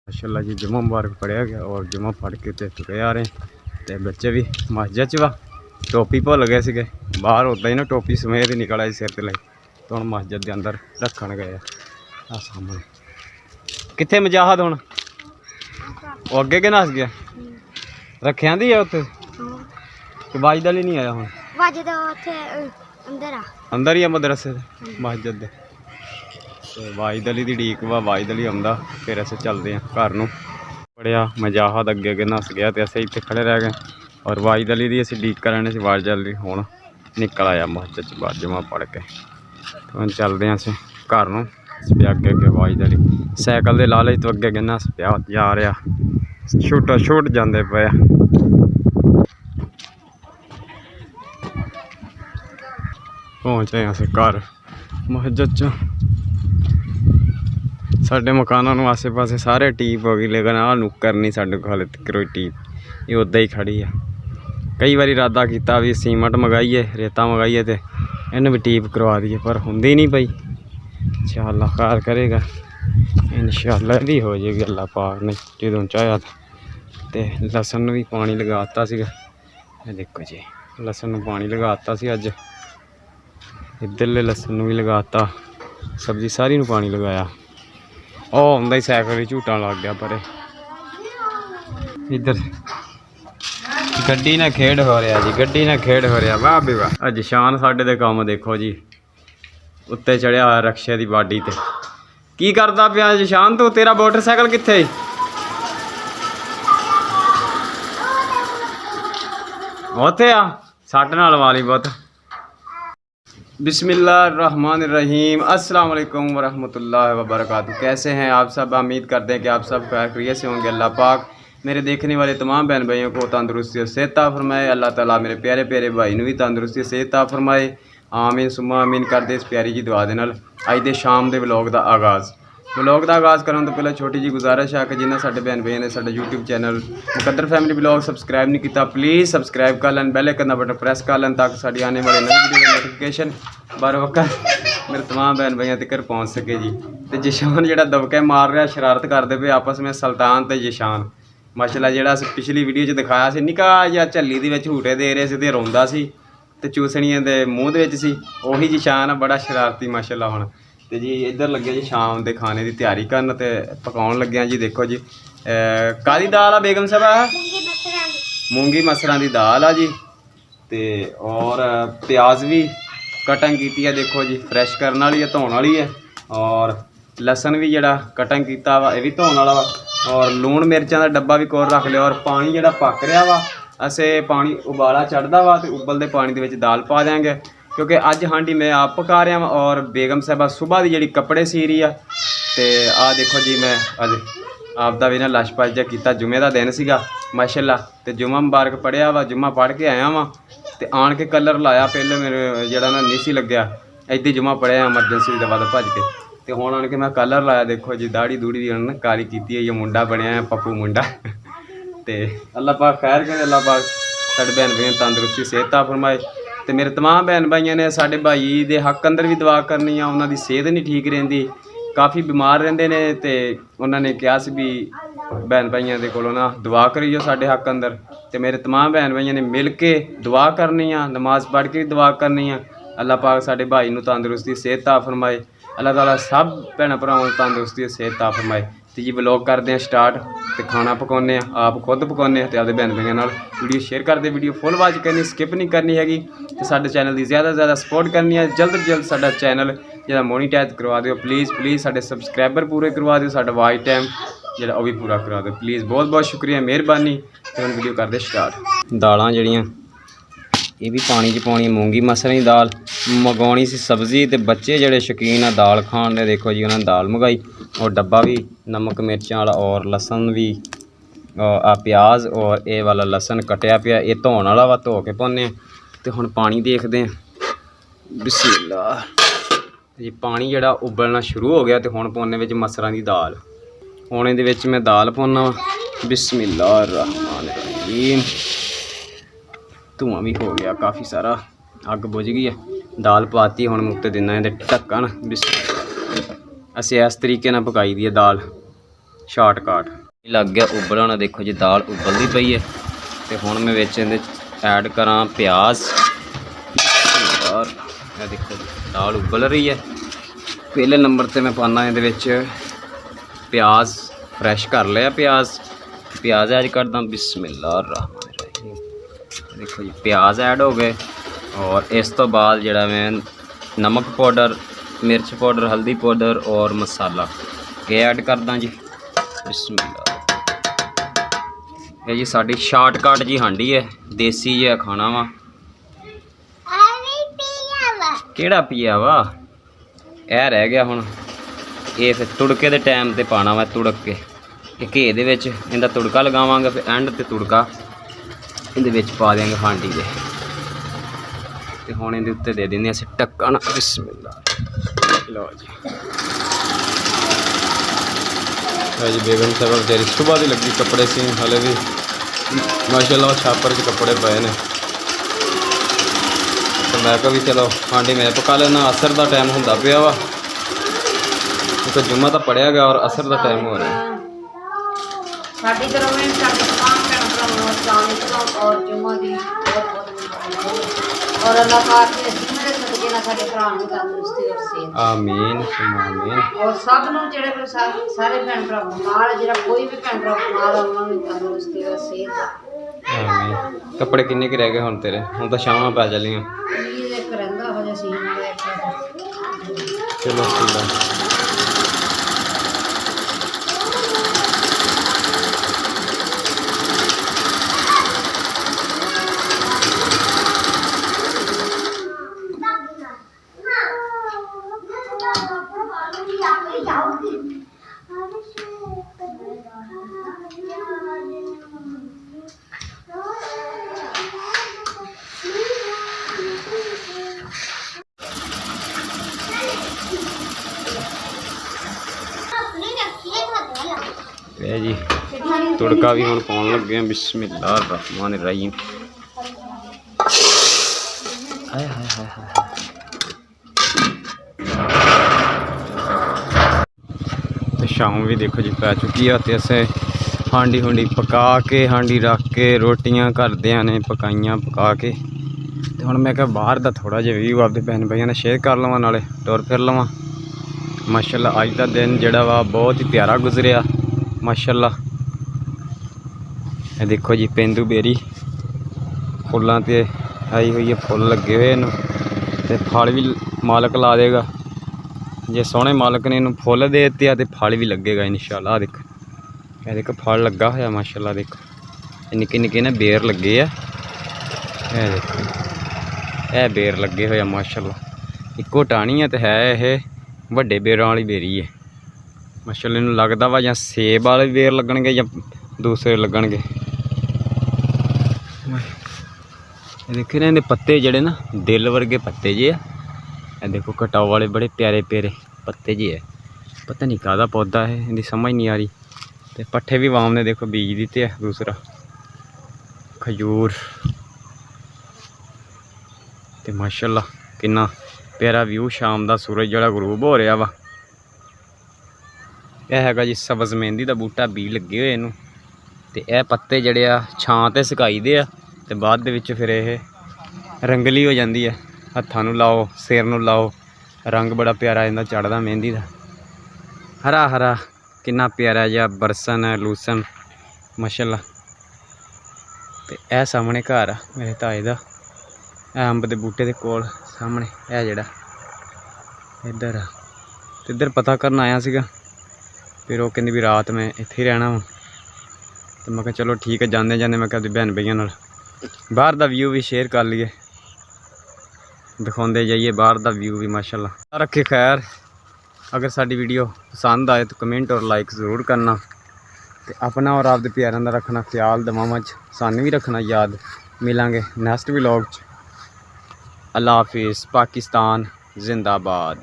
माशाल्लाह जी जुम्मा मुबारक पढ़िया गया और जुम्मा पढ़ के तो चुके आ रहे हैं। तो बच्चे भी मस्जिद च वा टोपी भुल गए थे बाहर उदा ही ना टोपी समेत ही निकल आई सिर ते लाई तो हम मस्जिद के अंदर रखन गए आ सामने कितने मुजाहद हुण वो अगे के नस गया रखिया दी है उत्थे वाजिद अली नहीं आया हुण अंदर ही है मदरसे मस्जिद दे वाजिद अली की ढीक वा वाजिद अली आंदा फिर अस चलते हैं घर नूं पढ़िया मुजाहद अगे अगे नस गया तो अस इत्थे खड़े रह गए और वाजिद अली की असीं ढीक करने से वाजिद अली हुण निकल आया मस्जिद च बाद जुम्मा पढ़ के तो हम चलते हैं अस घर नूं अगे अगे वाजिद अली साइकिल के लालच तो अगे अगे नस पिया जा रहा छुट जाते पे पहुँचे अस घर मस्जिद च साढ़े मकानों आसे पासे सारे टीप हो गई लेकिन आ नुक्कर नहीं साढ़े को हाले तक कोई टीप ये उदा ही खड़ी है। कई बार इरादा किया भी सीमेंट मंगाइए रेता मंगाइए तो इन्हें भी टीप करवा दी पर होंगी नहीं पई। इंशाअल्लाह कार करेगा इंशाअल्लाह भी हो जाएगी अल्लाह पाक ने जो चाहा तो लसन भी पानी लगाता सी देखो जी लसन पानी लगाता सी अज इधरले लसन भी लगाता सब्जी सारी नूं पानी लगाया ओ आंदा ही साइकिल ही झूटा लग गया पर इधर गड्डी ना खेड हो रहा जी गड्डी ना खेड हो रहा वाह भी वाह। अज शान साडे दे काम देखो जी उत्ते चढ़िया हुआ रक्शे की बाडी ते की करदा पिया शान तू तेरा मोटरसाइकिल कित्थे उत्थे आ सट नाल वाली बहुत। बिस्मिल्लाहिर्रहमानिर्रहीम अस्सलाम वालेकुम वरहमतुल्लाहि वबरकातुहू। कैसे हैं आप सब? उम्मीद करते हैं कि आप सब खैरियत से होंगे। अल्लाह पाक मेरे देखने वाले तमाम बहन भाइयों को तंदुरुस्ती और सेहत अता फरमाए। अल्लाह ताला मेरे प्यारे प्यारे भाई ने भी तंदुरुस्ती और सेहत अता फरमाए। आमीन सुम्मा आमीन करते इस प्यारी जी दुआ दे नाल अज दे शाम के व्लॉग का आगाज़ करने तो पहले छोटी जी गुजारिश है कि जिन्हें साढ़े बहन भाई ने साढ़े यूट्यूब चैनल मुकद्दर फैमिली ब्लॉग सबसक्राइब नहीं किया प्लीज़ सबसक्राइब कर लैन बेल आइकन का बटन प्रेस कर लैन ताकि साड़ी आने वाले नई वीडियो की नोटिफिकेशन बर वक्त मेरे तमाम बहन भाइयों तक पहुँच सके जी। तो जिशान जो दबके मार रहा शरारत करते पे आपस में सुल्तान तो जिशान माशाल्लाह जो पिछली वीडियो च दिखाया से निका या झल्ली के झूटे दे रहे थे रोंदा सी तो चूसणियां के मूँह सी उही जिशान बड़ा शरारती माशाल्लाह हुण। तो जी इधर लगे जी शाम के खाने की तैयारी करन तो पकाउण लगे जी। देखो जी काली दाल आ बेगम साहब मूंगी मसरां की दाल आ जी ते और प्याज भी कटिंग की है देखो जी फ्रैश करने वाली है धोने वाली है और लसन भी जड़ा कटिंग किया वा भी धोने वाला वा और लूण मिर्चां का डब्बा भी कोल रख लिया और पानी जड़ा पक रहा वा असे पानी उबाला चढ़ता वा तो उबलते पानी के विच दाल पा देंगे क्योंकि अज हांडी मैं आप पका रहा वा और बेगम साहबा सुबह की जी कपड़े सी रही है। तो आ देखो जी मैं अज आपका भी ना लश पश जहा किया जुमे का दिन सीगा माशाल्लाह। तो जुम्मा मुबारक पढ़िया वा जुम्मा पढ़ के आया वा तो आन के कलर लाया पहले मेरे जरा ना नहीं सी लग्या इदा जुम्मा पढ़िया एमरजेंसी दवा दा भज के तो हुण आन के मैं कलर लाया देखो जी दाड़ी दूड़ी भी उन्होंने काली की मुंडा बनया पप्पू मुंडा। तो अल्लाह पाक खैर करे अल्लाह पाक साढ़े बहन भाई तंदुरुस्ती सेहत अता फरमाए। तो मेरे तमाम बहन भाइयों ने साढ़े भाई के हक अंदर भी दुआ करनी है उन्होंने सेहत नहीं ठीक रहिंदी काफ़ी बीमार रहिंदे ने तो उन्होंने कहा भी बहन भाइयों के कोलों ना दुआ करियो साढ़े हक अंदर। तो मेरे तमाम बहन भाइयों ने मिल के दुआ करनी है नमाज पढ़ के भी दुआ करनी है अल्लाह पाक साढ़े भाई नूं तंदुरुस्ती सेहत अता फरमाए। अल्लाह ताला सब भैन भरावां नूं तंदुरुस्ती सेहत अता फरमाए। तो जी व्लॉग करते हैं स्टार्ट तो खाना पकाने आप खुद पकाने तो आपके बहन भाइयों नाल वीडियो शेयर करते वीडियो फुल वॉच करनी स्किप नहीं करनी हैगी तो साडे चैनल की ज़्यादा से ज़्यादा सपोर्ट करनी है। जल्द तो जल्द साडा चैनल जो मोनीटाइज करवा दो प्लीज़ प्लीज़ साडे सबसक्राइबर पूरे करवा दो साडा वॉच टाइम जो भी पूरा करवा दो प्लीज़ बहुत बहुत शुक्रिया मेहरबानी। तो हम वीडियो करते स्टार्ट। दालां जड़ियाँ ये भी पानी च पाउणी मूंगी मसरें की दाल मंगाउणी सी सब्ज़ी तो बच्चे जड़े शौकीन आ दाल खाण दे देखो जी उन्होंने दाल मंगाई और डब्बा भी नमक मिर्चां वाला और लसन भी प्याज और ये वाला लसन कटिया पिया ये धोने वाला वा धो के पाने। तो हुण पानी देखते हैं बिस्मिल्लाह जी पानी जड़ा उबलना शुरू हो गया तो हुण पाउने विच मसरां की दाल हुण इहदे विच मैं दाल पाउणा बिस्मिल्लाहिर्रहमानिर्रहीम। धुआं भी हो गया काफ़ी सारा अग बुझ गई है दाल पाती हुण उत्ते दिना ढक्कन बिस्मिल्लाह। असीं इस तरीके नाल पकाई दी है दाल ਸ਼ਾਰਟਕਟ ਲੱਗ ਗਿਆ ਉਬਲਣ। ਦੇਖੋ ਜੀ ਦਾਲ ਉਬਲਦੀ ਪਈ ਹੈ ਤੇ ਹੁਣ ਮੈਂ ਵਿੱਚ ਇਹਦੇ ਐਡ ਕਰਾਂ ਪਿਆਜ਼। ਔਰ ਇਹ ਦੇਖੋ ਜੀ ਦਾਲ ਉਬਲ ਰਹੀ ਹੈ। ਪਹਿਲੇ ਨੰਬਰ ਤੇ ਮੈਂ ਪਾਣਾ ਇਹਦੇ ਵਿੱਚ ਪਿਆਜ਼, ਫਰੈਸ਼ ਕਰ ਲਿਆ ਪਿਆਜ਼ ਐਡ ਕਰਦਾ। ਬਿਸमिल्लाह-र-रहमान-र-रहीम। देखो जी प्याज ऐड हो गए और इस तो बाद जड़ा मैं नमक पाउडर, मिर्च पाउडर, हल्दी पाउडर और मसाला ये ऐड करदा जी। बिस्मिल्लाह। ये जी साडी शार्टकट जी हांडी है, देसी जिहा खाना वा। केड़ा पिया वा ए रह गया हुण। ये फिर तुड़के दे टाइम ते पाना वा, तुड़क के घे दे विच इहदा तुड़का लगावांगे, फिर एंड ते तुड़का ਇਹਦੇ ਵਿੱਚ ਪਾ ਦਿਆਂਗੇ ਹਾਂਡੀ ਦੇ। ਤੇ ਹੁਣ ਇਹਦੇ ਉੱਤੇ ਦੇ ਦਿੰਦੇ ਅਸੀਂ ਢੱਕਣ। ਬਿਸਮਿਲ੍ਲਾ। ਲਓ ਜੀ ਜੀ ਬੇਗਮ ਸਾਹਿਬ ਵਿਚਾਰੀ ਸੁਬਾਹ ਦੀ ਲੱਗੀ ਕੱਪੜੇ ਸੀਨ, ਹਾਲੇ ਵੀ ਮਾਸ਼ਾਅੱਲਾ ਛਾਪਰ 'ਚ ਕੱਪੜੇ ਪਏ ਨੇ। ਤੇ ਮੈਂ ਕਿਹਾ ਵੀ ਚਲੋ ਹਾਂਡੀ ਮੈਂ ਪਕਾ ਲੈਣਾ। ਅਸਰ ਦਾ ਟਾਈਮ ਹੁੰਦਾ ਪਿਆ ਵਾ ਕਿਉਂਕਿ ਜੁਮਾ ਤਾਂ ਪੜਿਆ ਗਿਆ ਔਰ ਅਸਰ ਦਾ ਟਾਈਮ ਹੋ ਰਿਹਾ। साड़ी तरफ में साड़ी तमाम और जुम्मा दी और अल्लाह पाक ने जिंदे सदके ना साडे भरा नूं तंदुरुस्ती और सेहत। आमीन आमीन। और सब नूं जेड़े सारे भैन भरा बीमार जेड़ा कोई भी भैन भरा बीमार है उन्हां नूं तंदुरुस्ती और सेहत। आमीन। कपड़े किन्ने के रह गए हुण तेरे? हुण तां शामां पै चलियां। ये एक रहिंदा हो जा सीन वाला एक। चलो ठीक है। जी तुड़का भी हम पाउन लगे हैं। बिस्मिल्लाह-र-रहमान-र-रहीम। हाय हाय हाय हाय। तो शाम भी देखो जी पै चुकी है। तो असें हांडी हुंडी पका के हांडी रख के रोटियां घरदियां ने पकाइयां पका के। तो हुण मैं क्या बाहर दा थोड़ा जिहा व्यू आपदे भैन भाइयों ने शेयर कर लवां, नाले टुर फिर लवां। माशाअल्लाह अज दा दिन जिहड़ा वा बहुत ही प्यारा गुजरिया माशाअल्लाह। ये देखो जी पेंदू बेरी फुल्लां ते आई हुई है, फुल लगे हुए इनू ते फल भी मालक ला देगा जे सोहने मालक ने इनू फुल दे दित्ते ते फल भी लगेगा इंशाअल्लाह। देखो ये देखो फल लगा होया माशाअल्लाह। देखो निक्के निक्के ने बेर लगे है। ये देखो ये बेर लगे होया माशाअल्लाह। इक्को टाणी है तो है ये ਵੱਡੇ बेरां वाली बेरी है माशाअल्लाह। इन्हूं लगदा वा जां सेब वाले बेर लगणगे जां दूसरे लगणगे। देखो ना इहदे पत्ते जेहड़े ना दिल वर्गे पत्ते जे है। देखो कटाव वाले बड़े प्यारे प्यारे पत्ते जे है। पता नहीं काहदा पौधा है, इहदी समझ नहीं आ रही। ते पट्ठे भी वाम ने देखो बीज दिते है। दूसरा खजूर ते माशाअल्लाह कितना प्यारा व्यू शाम का सूरज जड़ा गरूब हो रहा वा। यह हैगा जी सब्ज़ मेहंदी का बूटा, बीज लगे हुए इनू। ते यह पत्ते जड़े आ छां ते सुकाई दे आ ते बाद दे विच फिर यह रंगली हो जाती है। हत्थां नूं लाओ, सिर नूं लाओ, रंग बड़ा प्यारा इहदा चढ़दा मेहंदी का। हरा हरा कितना प्यारा जिहा बरसन है लूसन माशाअल्लाह। ते यह सामने घर आ मेरे ताए दा, अंब के बूटे के कोल सामने है जड़ा इधर आ। तो इधर पता करन आया सीगा, फिर वो कहंदी भी रात में इत्थे ही रहना वा। तो मैं कहा चलो ठीक है, जाते जाते मैं कहती भैन भाइयों नाल बाहर का व्यू भी शेयर कर लीए, दिखाते जाइए बाहर का व्यू भी माशाअल्लाह। रखे खैर, अगर साडी वीडियो पसंद आए तो कमेंट और लाइक ज़रूर करना। तो अपना और आपके प्यारों का रखना ख्याल, दुआवां च सानू भी रखना याद। मिलांगे नैक्सट व्लॉग च। अल्लाह हाफिज़। पाकिस्तान जिंदाबाद।